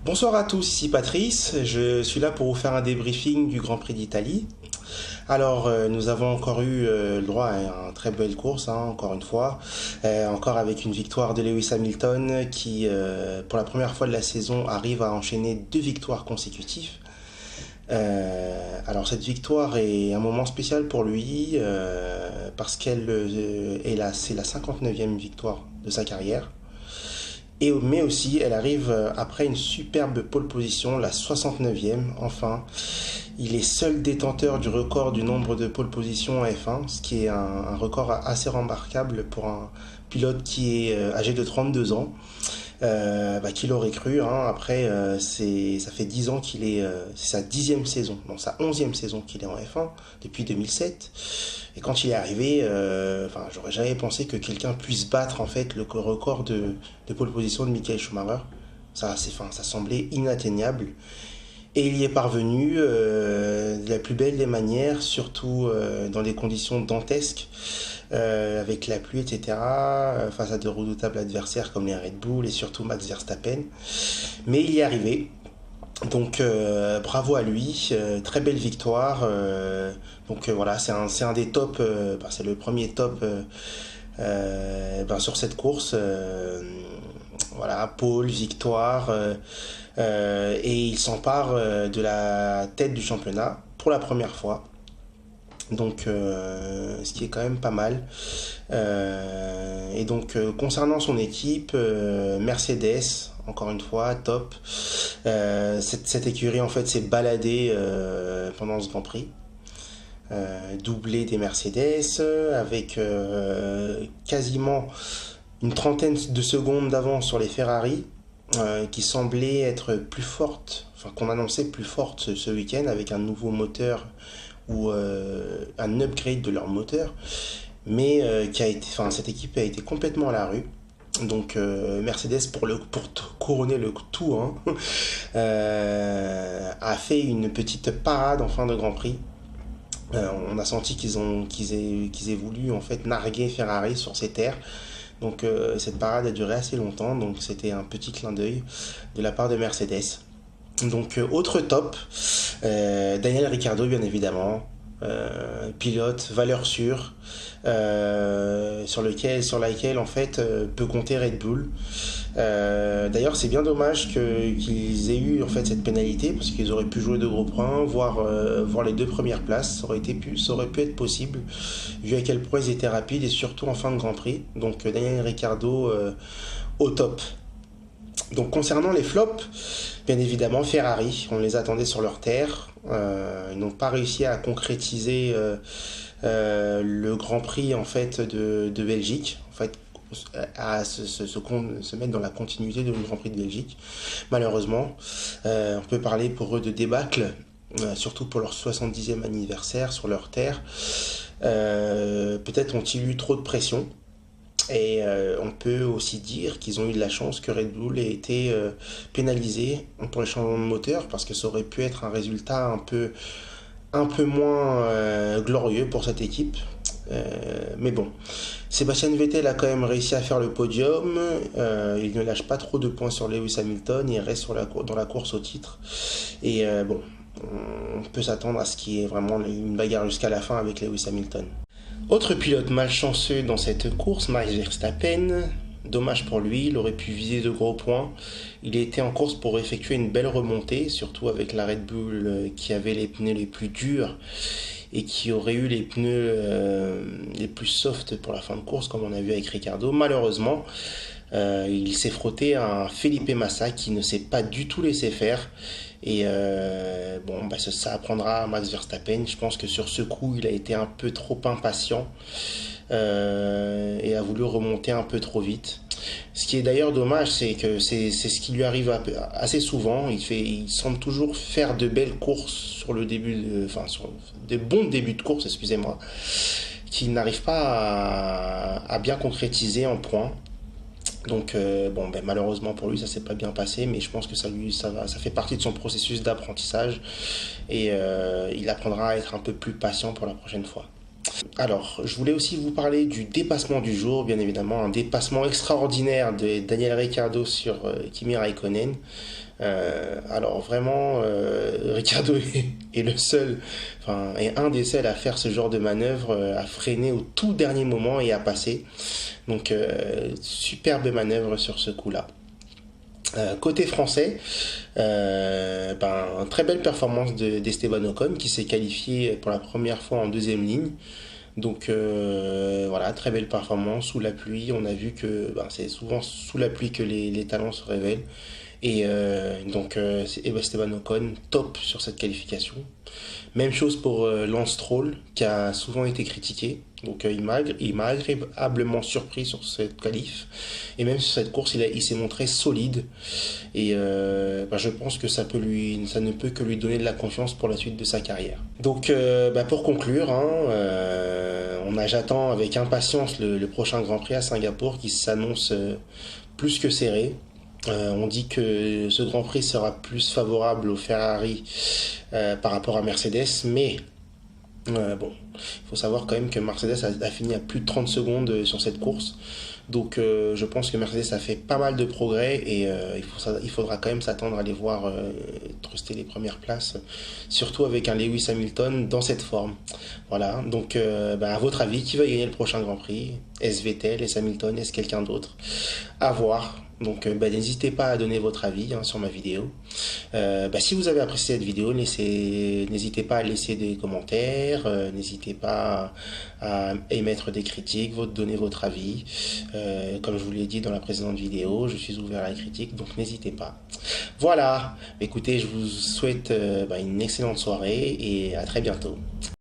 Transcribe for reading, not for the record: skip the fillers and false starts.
Bonsoir à tous, ici Patrice. Je suis là pour vous faire un débriefing du Grand Prix d'Italie. Alors, nous avons encore eu le droit à une très belle course, hein, encore une fois. Encore avec une victoire de Lewis Hamilton qui, pour la première fois de la saison, arrive à enchaîner 2 victoires consécutives. Alors, cette victoire est un moment spécial pour lui parce c'est la 59e victoire de sa carrière. Mais aussi, elle arrive après une superbe pole position, la 69e, enfin. Il est seul détenteur du record du nombre de pole positions en F1, ce qui est un record assez remarquable pour un pilote qui est âgé de 32 ans. Qui l'aurait cru, hein. Après, ça fait 10 ans qu'il est... c'est sa 10e saison, non, sa 11e saison qu'il est en F1, depuis 2007. Et quand il est arrivé, j'aurais jamais pensé que quelqu'un puisse battre en fait le record de pole position de Michael Schumacher. Ça semblait inatteignable. Et il y est parvenu de la plus belle des manières, surtout dans des conditions dantesques, avec la pluie, etc., face à de redoutables adversaires comme les Red Bull et surtout Max Verstappen. Mais il y est arrivé. Donc bravo à lui, très belle victoire. Voilà, c'est un des tops, c'est le premier top sur cette course. Voilà, pole, victoire, et il s'empare de la tête du championnat pour la première fois. Donc, ce qui est quand même pas mal. Concernant son équipe, Mercedes, encore une fois, top. Cette écurie, en fait, s'est baladée pendant ce Grand Prix. Doublé des Mercedes, avec quasiment une trentaine de secondes d'avance sur les Ferrari, qui semblaient être plus fortes, qu'on annonçait plus fortes ce week-end, avec un nouveau moteur ou un upgrade de leur moteur, mais cette équipe a été complètement à la rue. Donc Mercedes, pour couronner le tout, hein, a fait une petite parade en fin de Grand Prix. On a senti qu'ils aient voulu en fait narguer Ferrari sur ces terres. Donc cette parade a duré assez longtemps, donc c'était un petit clin d'œil de la part de Mercedes. Donc autre top, Daniel Ricciardo bien évidemment, pilote, valeur sûre, sur laquelle en fait peut compter Red Bull. D'ailleurs c'est bien dommage qu'ils aient eu en fait cette pénalité, parce qu'ils auraient pu jouer de gros points, voir les 2 premières places, ça aurait pu être possible vu à quel point ils étaient rapides et surtout en fin de Grand Prix. Donc Daniel Ricciardo au top. Donc concernant les flops, bien évidemment Ferrari, on les attendait sur leur terre, ils n'ont pas réussi à concrétiser le Grand Prix en fait de Belgique, en fait à se mettre dans la continuité de le Grand Prix de Belgique, malheureusement. On peut parler pour eux de débâcle, surtout pour leur 70e anniversaire sur leur terre. Peut-être ont-ils eu trop de pression. Et on peut aussi dire qu'ils ont eu de la chance que Red Bull ait été pénalisé pour les changements de moteur, parce que ça aurait pu être un résultat un peu moins glorieux pour cette équipe. Mais bon, Sébastien Vettel a quand même réussi à faire le podium. Il ne lâche pas trop de points sur Lewis Hamilton, il reste dans la course au titre. Et on peut s'attendre à ce qu'il y ait vraiment une bagarre jusqu'à la fin avec Lewis Hamilton. Autre pilote malchanceux dans cette course, Max Verstappen. Dommage pour lui, il aurait pu viser de gros points. Il était en course pour effectuer une belle remontée, surtout avec la Red Bull qui avait les pneus les plus durs et qui aurait eu les pneus les plus soft pour la fin de course, comme on a vu avec Ricciardo. Malheureusement, il s'est frotté à un Felipe Massa qui ne s'est pas du tout laissé faire. Et ça apprendra à Max Verstappen. Je pense que sur ce coup, il a été un peu trop impatient et a voulu remonter un peu trop vite. Ce qui est d'ailleurs dommage, c'est que c'est ce qui lui arrive assez souvent. Il semble toujours faire de belles courses sur de bons débuts de course, excusez-moi, qu'il n'arrive pas à bien concrétiser en points. Donc malheureusement pour lui ça s'est pas bien passé, mais je pense que ça fait partie de son processus d'apprentissage, et il apprendra à être un peu plus patient pour la prochaine fois. Alors, je voulais aussi vous parler du dépassement du jour, bien évidemment, un dépassement extraordinaire de Daniel Ricciardo sur Kimi Raikkonen. Alors vraiment, Ricciardo est le seul, enfin, est un des seuls à faire ce genre de manœuvre, à freiner au tout dernier moment et à passer. Donc, superbe manœuvre sur ce coup-là. Côté français, très belle performance d'Esteban Ocon qui s'est qualifié pour la première fois en deuxième ligne. Donc voilà, très belle performance sous la pluie. On a vu que c'est souvent sous la pluie que les talents se révèlent. Et Esteban Ocon, top sur cette qualification. Même chose pour Lance Stroll, qui a souvent été critiqué. Donc il m'a agréablement surpris sur cette qualif. Et même sur cette course, il s'est montré solide. Et je pense que ça ne peut que lui donner de la confiance pour la suite de sa carrière. Donc pour conclure, j'attends avec impatience le prochain Grand Prix à Singapour qui s'annonce plus que serré. On dit que ce Grand Prix sera plus favorable au Ferrari par rapport à Mercedes, mais il faut savoir quand même que Mercedes a fini à plus de 30 secondes sur cette course. Donc je pense que Mercedes a fait pas mal de progrès et il faudra quand même s'attendre à les voir truster les premières places, surtout avec un Lewis Hamilton dans cette forme. Voilà, donc à votre avis, qui va gagner le prochain Grand Prix? Est-ce Vettel, est-ce Hamilton, est-ce quelqu'un d'autre? À voir. Donc n'hésitez pas à donner votre avis sur ma vidéo. Si vous avez apprécié cette vidéo, n'hésitez pas à laisser des commentaires, n'hésitez pas à émettre des critiques, donner votre avis. Comme je vous l'ai dit dans la précédente vidéo, je suis ouvert à la critique, donc n'hésitez pas. Voilà, écoutez, je vous souhaite une excellente soirée et à très bientôt.